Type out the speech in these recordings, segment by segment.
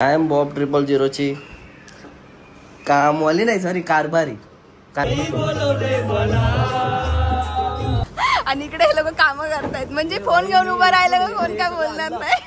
I am Bob 000ची कामवाली नाही, sorry कारभारी. आणि इकडे हे लोक काम करतायत म्हणजे फोन घेऊन उभं राहिलं का कोण काय बोलणार नाही.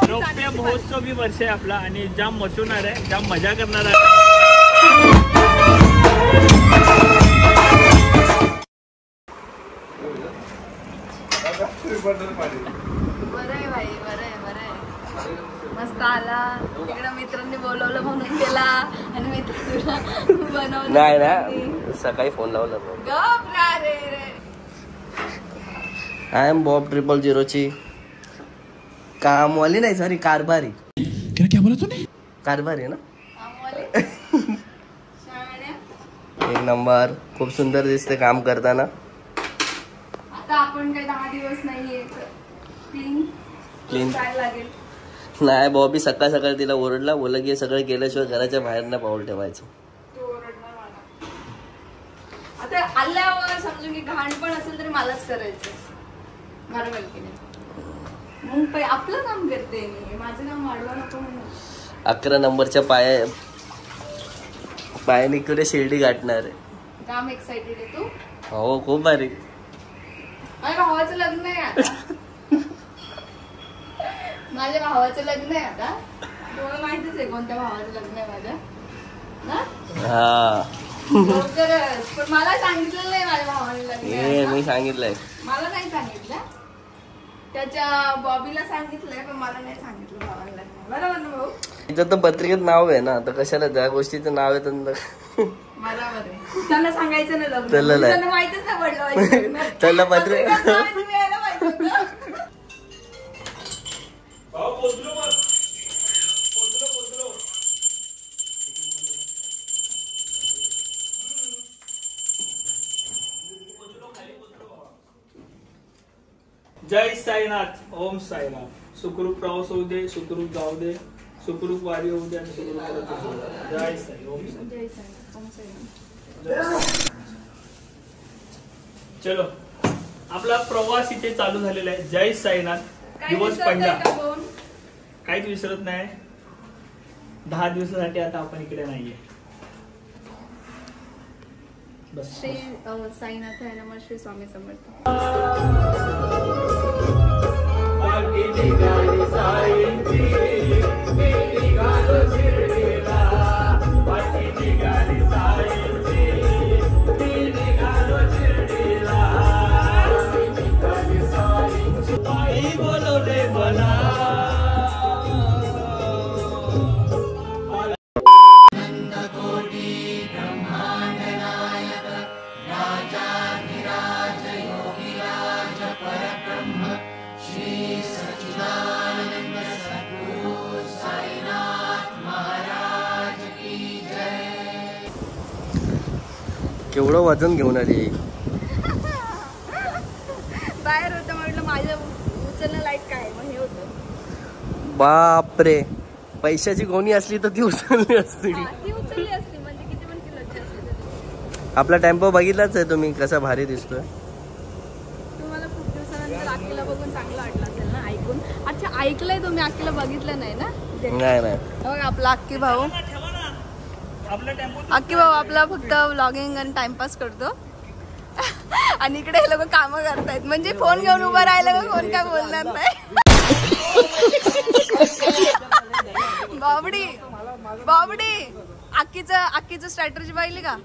रौप्य महोत्सवी वर्ष आहे आपला आणि जाम मचवणार आहे, जाम मजा करणार आहे. बरं आहे भाई, बरं आहे, बरं आहे. मस्त आला तिकडे, मित्रांनी बोलवलं म्हणून गेला आणि मित्र तुला बनवलं नाही ना, सकाळी फोन लावला. आय एम बॉब 000ची कामवाली नाही, सॉरी कारभारी. क्या बोला तूने? कारभारी आहे ना. एक नंबर, खूप सुंदर दिसते काम करताना. आता आपण काही 10 दिवस नाहीये, क्लीन लागेल. नाही बॉबी सकाळ सकाळी तिला ओरडला, बोला की सगळं केल्याशिवाय घराच्या बाहेर ना पाऊल ठेवायचं. आता आल्यावर समजून की घाण पण असेल तरी मलाच करायचं, बरोबर की नाही. मग आपलं काम करते मी, माझं काम वाढवा नको म्हणून. 11 नंबरच्या पायाने इकडे शिर्डी गाठणार आहे. काम एक्साइटेड आहे तू? हो खूप भारी. माझ्या भावाचं लग्न आहे आता. माझ्या भावाचं लग्न आहे आता. तुम्हाला माहितीच आहे कोणत्या भावाचं लग्न आहे माझ्या ना. हा लवकरच. पण मला सांगितलं नाही माझ्या भावाने लग्न. मी सांगितलंय. मला नाही सांगितलं, त्याच्या बॉबीला सांगितलंय पण मला नाही सांगितलं भावाने लग्न. बरोबर ना भाऊ? इथं तर पत्रिकेत नाव आहे ना, तर कशाला त्या गोष्टीचं नाव आहे. बरोबर आहे, त्यांना सांगायचं ना लग्न, त्याला त्यांना माहितीच नाही पडलं. त्याला पत्रिका जय साईनाथ, ओम साईनाथ. सुखरूप प्रवास होऊ दे, सुखरूप जाऊ दे, सुखरूप वारी होऊ दे आणि सुखरूप परत येऊ दे. जय साई, ओम साई. जय साई, ओम साई. चलो, आपला प्रवास इथे चालू झालेला आहे. जय साईनाथ. दिवस पहिला काहीच विसरत नाही. 10 दिवसासाठी आता आपण इकडे नाहीये. बस. श्री साईनाथ आहे नमः. श्री स्वामी समर्थ. केवढं वजन घेऊन आली. बाहेर होतं म्हटलं माझ्या उचलणं लाईक काय, मग हे होतं. बापरे, पैशाची गोणी असली तर ती उचलली असती. ती उचलली असती म्हणजे किती पण किलोची असली तरी. आपला टेम्पो बघितलाच आहे तुम्ही, कसा भारी दिसतोय. तुम्हाला खूप दिवसानंतर अक्कीला बघून चांगलं वाटलं असेल ना, ऐकून. अच्छा, ऐकलंय तुम्ही, अक्कीला बघितलं नाही ना. नाही बघ आपला अक्की भाऊ. अक्की भाऊ आपला फक्त व्लॉगिंग आणि टाइमपास करतो. आणि इकडे हे लोक काम करतायत म्हणजे फोन घेऊन उभं राहिलं का कोण काय बोलणार नाही. बाबडी बाबडी, अक्कीचं स्ट्रॅटेजी पाहिली का?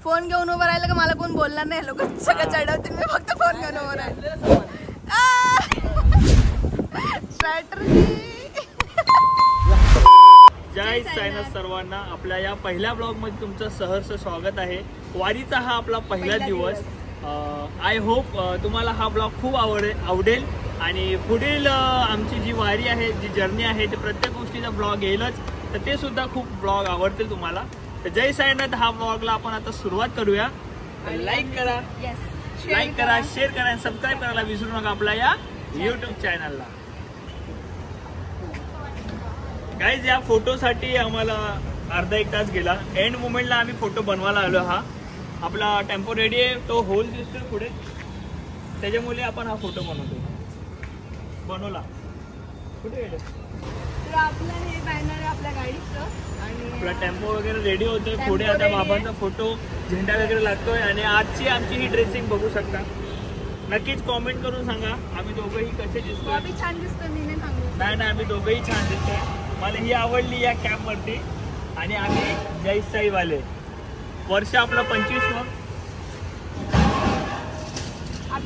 फोन घेऊन उभं राहिलं का मला कोण बोलणार नाही. लोक सगळं चढवतील, मी फक्त फोन घेऊन उभं राहिलं. स्ट्रॅटेजी. जय साईनाथ सर्वांना. आपल्या या पहिल्या ब्लॉग मध्ये तुमचं सहर्ष स्वागत आहे. वारीचा हा आपला पहिला दिवस. आय होप तुम्हाला हा ब्लॉग खूप आवडेल आणि पुढील आमची जी वारी आहे, जी जर्नी आहे, ते प्रत्येक गोष्टीचा ब्लॉग येईलच, तर ते सुद्धा खूप ब्लॉग आवडतील तुम्हाला. तर जय साईनाथ हा ब्लॉगला आपण आता सुरुवात करूया. लाईक करा, शेअर करा आणि सबस्क्राईब करायला विसरू नका आपल्या या YouTube चॅनलला. गाईज, या फोटोसाठी आम्हाला अर्धा 1 तास गेला. एंड मोमेंटला आम्ही फोटो बनवायला आलो. हा आपला टेम्पो रेडी आहे, तो होल दिसतोय पुढे, त्याच्यामुळे आपण हा फोटो बनवतो. बनवला. कुठे गेले? तर आपलं हे बॅनर आहे आपल्या गाडीचं आणि आपला टेम्पो वगैरे रेडी होतोय. पुढे आता बाबांचा फोटो झेंडा वगैरे लागतोय. आणि आजची आमची ही ड्रेसिंग बघू शकता. नक्कीच कॉमेंट करून सांगा आम्ही दोघंही कसे दिसतोय. बॉबी छान दिसतो मी नाही सांगू. नाही आम्ही दोघंही छान दिसतोय. मला ही आवडली या कॅप वरती. आणि आम्ही जय साईवाले. वर्ष आपलं 25वं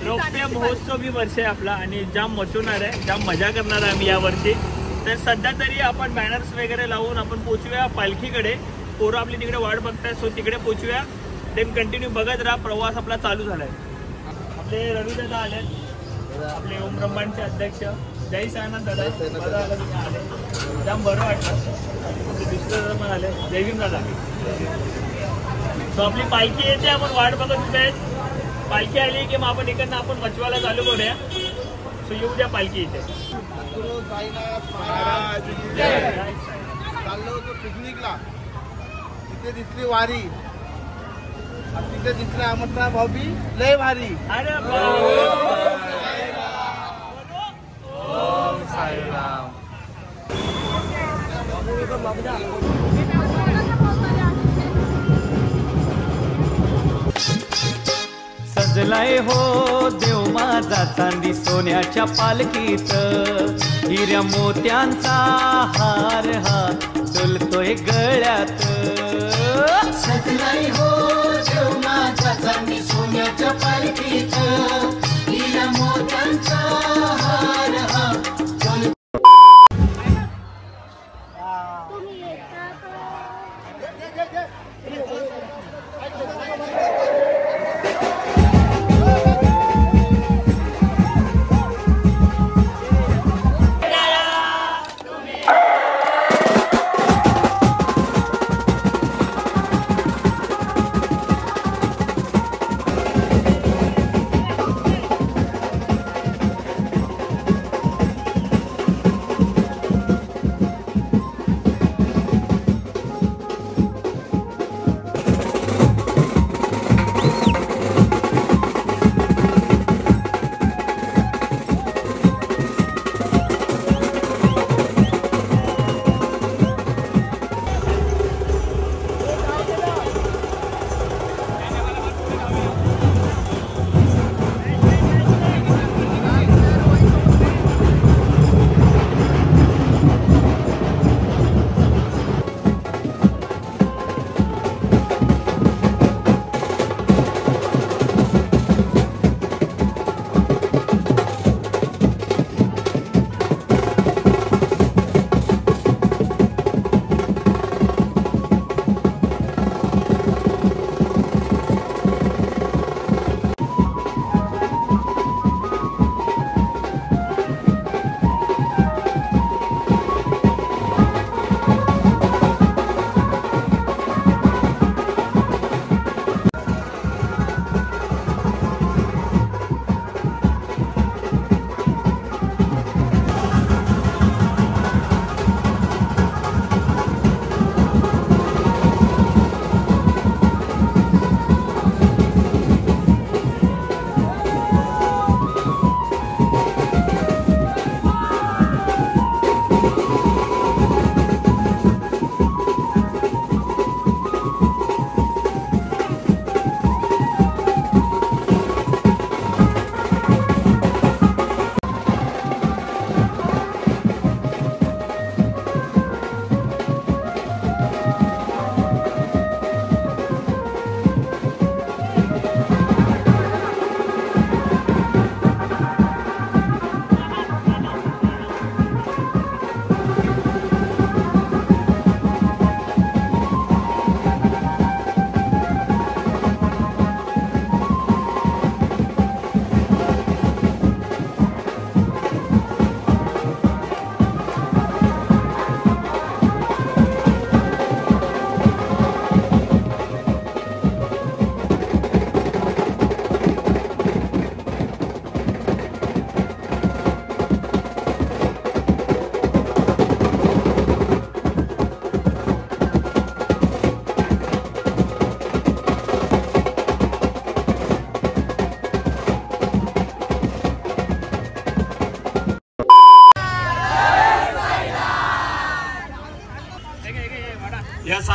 रौप्य महोत्सवी वर्ष आहे आपला. आणि जाम मचवणार आहे, जाम मजा करणार आहे आम्ही यावर्षी. तर सध्या तरी आपण बॅनर्स वगैरे लावून आपण पोचूया पालखीकडे. पोरं आपली तिकडे वाट बघताय, सो तिकडे पोचूया. देन कंटिन्यू बघत राहा. प्रवास आपला चालू झालाय. आपले रवी दादा आले, आपले ओम ब्रह्मांडचे अध्यक्ष. जय साईनाथ दादा. आले जाम बरं वाटलं. दुसरं दादा पण आले. जय भीम दादा. सो आपली पालखी येते, आपण वाट बघत होते. पालखी आली की मग आपण इकडनं आपण मचवायला चालू करूया. सो येऊ द्या पालखी इथे. चाललो होतो पिकनिकला, तिथे दिसली वारी, तिथे दिसला आमचा भाऊबी लय भारी. अरे सजलाय हो देव माझा चांदी सोन्याच्या पालखीत. हिऱ्या मोत्यांचा हार हा डोलतोय गळ्यात. सजलाय हो देव माझा चांदी सोन्याच्या पालखीत. हिऱ्या मोत्यांचा हार हा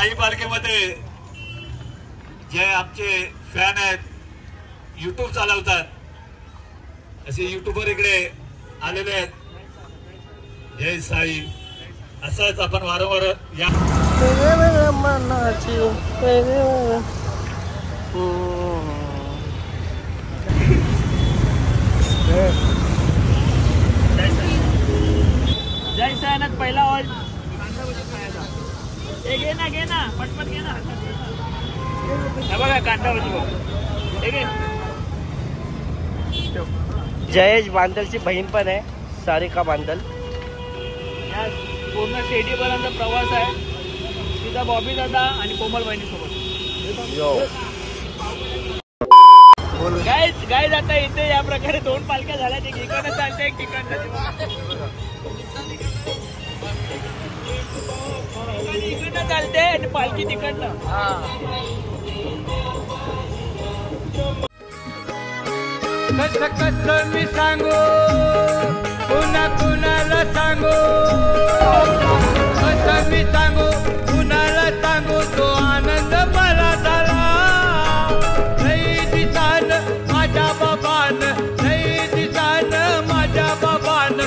साई पालखीमध्ये जे आमचे फॅन आहेत, युट्यूब चालवतात, असे युट्यूबर इकडे आलेले आहेत. जय साई. असंच आपण वारंवार या जय साईनाथ. पहिला ऑल घे ना पटपट घे ना. हे बघा कांदा भजी बघ. जयेश बांदलची बहीण पण आहे, सारिका बांदल. या पूर्ण स्टेडियमपर्यंत प्रवास आहे. तिथं बॉबी दादा आणि कोमल बहिणी सोबत. गाय जाता इथे या प्रकारे 2 पालख्या झाल्या. एक इकडनं चालते, एक तिकडनं चालते आणि पालखी तिकडनं. कसं कसं मी सांगू, पुन्हा कुणाला सांगू, कसं मी सांगू, कुणाला सांगू, तो आनंद मला झाला. लई दिसान माझ्या बाबान, लई दिसान माझ्या बाबान,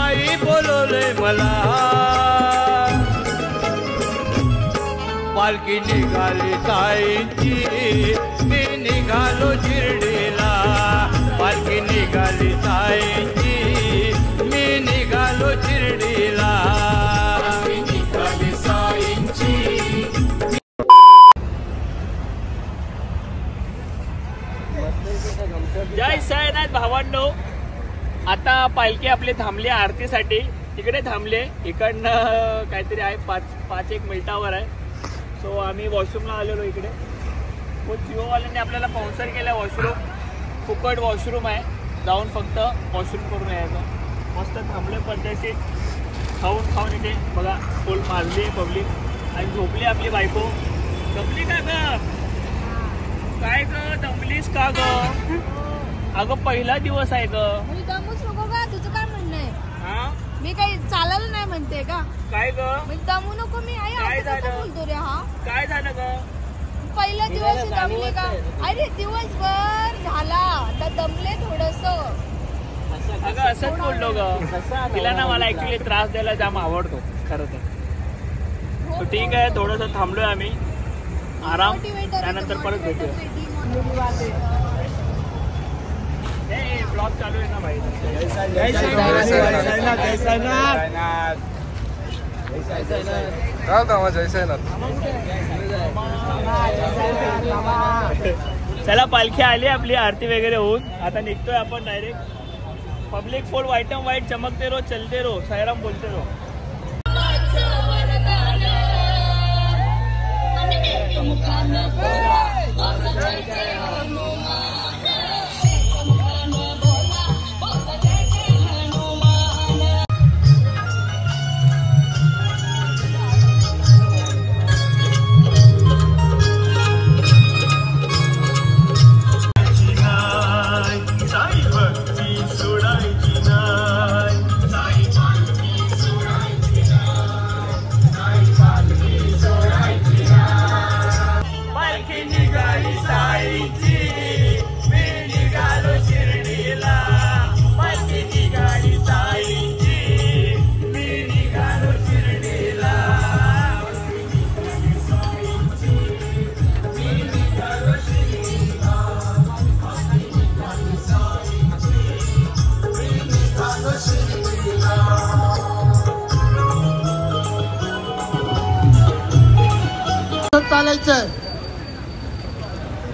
आई बोलवलंय मला. पालखी निघाली साईंची, मी निघालो शिर्डीला. पालखी निघाली साईंची, मी निघालो शिर्डीला. निघाली साईंची. जय साईनाथ भावांनो. आता पालखी आपली थांबली आरतीसाठी. तिकडे थांबले, इकडनं काहीतरी आहे 5-1 मिनिटावर आहे. सो आम्ही वॉशरूमला आलेलो इकडे. जिओवाल्यांनी आपल्याला स्पॉन्सर केलं वॉशरूम. फुकट वॉशरूम आहे, जाऊन फक्त वॉशरूम करून यायचं. मस्त थांबले पद्धतशीर, खाऊन इथे बघा फुल मारली आहे पब्लिक. आणि झोपली आपली बायको. दमली का ग? काय ग दमलीस का ग? अगं पहिला दिवस आहे ग. दमूच नको का? तुझं काय म्हणणं आहे? हा, मी काही चालायला नाही म्हणते का? काय ग? दमू नको. मी आई काय असं झालं? बोलतो रे. हा काय झालं ग? पहिला दिवस दमले का? अरे दिवसभर झाला तर दमले थोडस. अगं असंच बोललो ग. तिला ना मला ऍक्च्युली त्रास द्यायला जाम आवडतो खरं तर. ठीक आहे, थोडंसं थांबलोय आम्ही. आराम, त्यानंतर परत भेटूया. ब्लॉग चालू आहे ना भाई. चला पालखी आली आपली आरती वगैरे होऊन. आता निघतोय आपण डायरेक्ट. पब्लिक फुल व्हाईट एंड व्हाईट, चमकते रो चलते रो, साईराम बोलते रो. चालायचंय.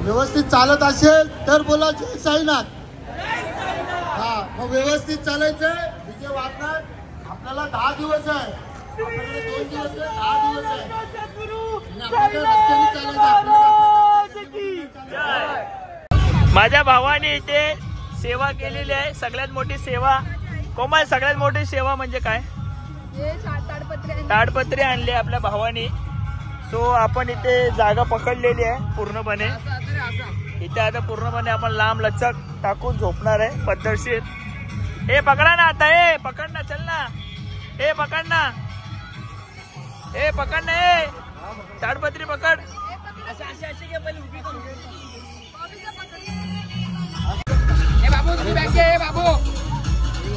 व्यवस्थित चालत असेल तर बोला जय साईनाथ. हा, मग व्यवस्थित चालायचंय. डीजे वाजणार. आपल्याला 10 दिवस आहे. आपल्याकडे 2 दिवस आहे, 10 दिवस आहे. आपल्याकडे रस्त्याने चालायचं. माझ्या भावाने इथे सेवा केलेली आहे. सगळ्यात मोठी सेवा. कोमल, सगळ्यात मोठी सेवा म्हणजे काय? ताडपत्री आणली आपल्या भावाने. सो आपण इथे जागा पकडलेली आहे पूर्णपणे. इथे आता पूर्णपणे आपण लांब लचक टाकून झोपणार आहे पद्धतशीर. हे पकडा ना आता. हे पकड ना, चल ना. हे पकड ना, हे पकड ना. ताडपत्री पकड.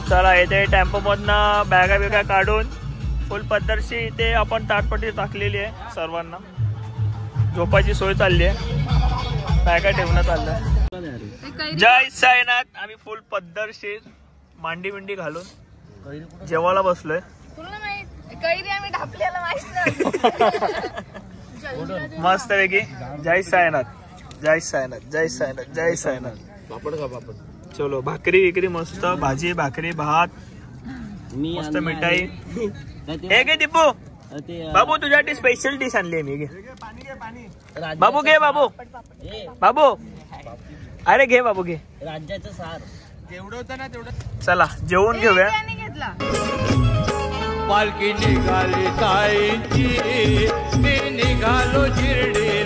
चला इथे टेम्पो मधनं बॅगा बिगा काढून फुल पद्धतशी इथे आपण ताटपट्टी टाकलेली आहे. सर्वांना झोपायची सोय चालली आहे. बॅगा ठेवणं चाललंय. जय साईनाथ. आम्ही फुल पद्धतशीर मांडी बिंडी घालून जेवायला बसलोय. मस्त पैकी. जय साईनाथ, जय साईनाथ, जय साईनाथ, जय साईनाथ. पापड का पापड. चलो भाकरी विक्री मस्त. भाजी भाकरी भात मस्त मिठाई. हे घे दीपू. बाबू तुझ्यासाठी स्पेशल डिश आणली मी. घे बाबू, घे बाबू. बाबू अरे घे बाबू, घे. राज्याचं सार जेवढं होतं ना तेवढं. चला जेवून घेऊया. पालखी निघाली साईंची, मी निघालो शिर्डीला.